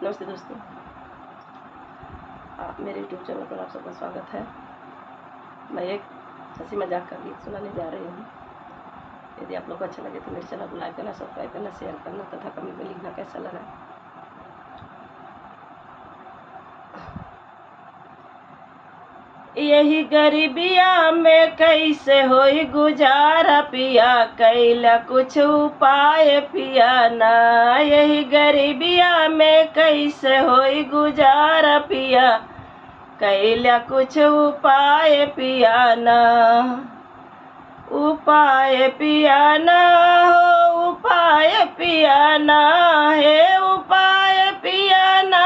नमस्ते दोस्तों, मेरे यूट्यूब चैनल पर आप सबका स्वागत है। मैं एक हंसी मजाक का गीत सुनाने जा रही हूँ। यदि आप लोग को अच्छा लगे तो मेरे चैनल को लाइक करना, सब्सक्राइब करना, शेयर करना तथा कमेंट में लिखना कैसा लगा। यही गरीबिया में कैसे होई गुजारा पिया, कैला कुछ उपाय पिया ना। यही गरीबिया में कैसे होई गुजारा पिया, कैला कुछ उपाय पिया ना। उपाय पिया ना हो, उपाय पिया ना है, उपाय पिया ना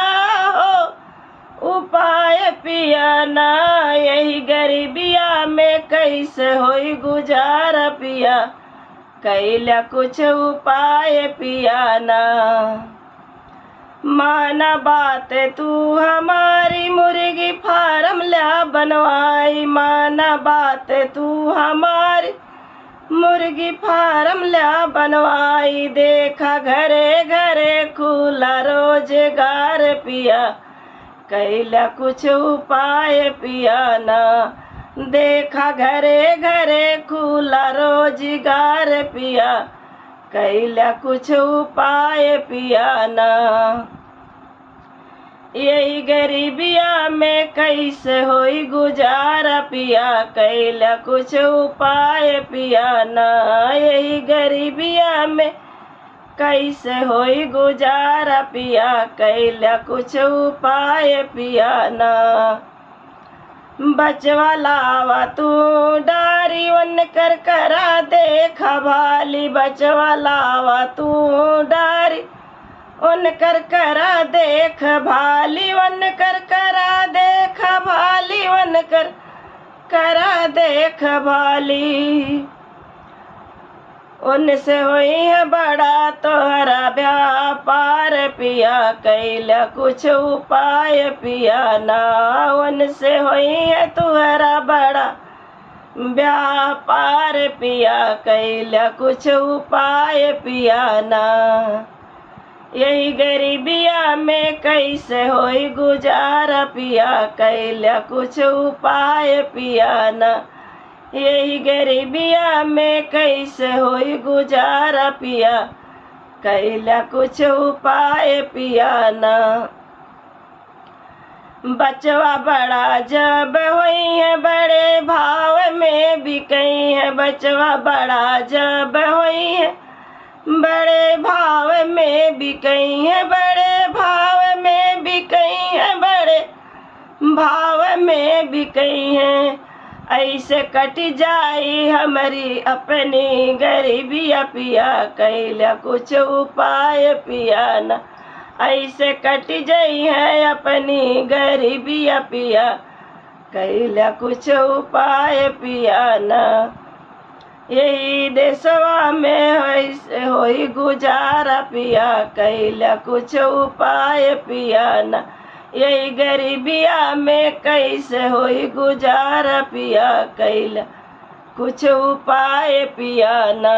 हो, उपाय पिया ना। यही गरीबिया में कैसे होई गुजारा पिया, कैला कुछ उपाय पिया ना। माना बात तू हमारी, मुर्गी फार्म ला बनवाई। माना बात तू हमारी, मुर्गी फार्म ला बनवाई। देखा घरे घरे खुला रोजगार पिया, कैला कुछ उपाय पिया ना। देखा घरे घरे खुला रोजगार पिया, कैला कुछ उपाय पिया ना। यही गरीबिया में कैसे होई गुजारा पिया, कैला कुछ उपाय पिया ना। यही गरीबिया में कैसे होई गुजारा पिया, कैला कुछ उपाय पिया ना। बचवा लावा तू डारी वन कर करा देखा भाली। बचवा लावा तू डारी वन कर करा देख भाली। वन कर करा देख भाली, वन कर करा देख भाली। उनसे होई है बड़ा तोहरा व्यापार पिया, कैला कुछ उपाय पिया ना। उनसे होई है तुहरा बड़ा व्यापार पिया, कैला कुछ उपाय पिया ना। यही गरीबिया में कैसे होई गुजारा पिया, कैला कुछ उपाय पिया ना। यही गरीबिया में कैसे होई गुजारा पिया, कैला कुछ उपाय पिया ना। बचवा बड़ा जब होई है बड़े भाव में बिकई है। बचवा बड़ा जब होई है बड़े भाव में बिकई है। बड़े भाव में बिकई है, बड़े भाव में बिकई है। ऐसे कट जाई हमारी अपनी गरीबिया पिया, कैला कुछ उपाय पिया ना। ऐसे कट जाई है अपनी गरीबिया पिया, कैला कुछ उपाय पिया ना। यही देशवा में ऐसे होई गुजारा पिया, कैला कुछ उपाय पिया ना। यही गरीबिया में कैसे होई गुजारा पिया, कैला कुछ उपाय पिया ना।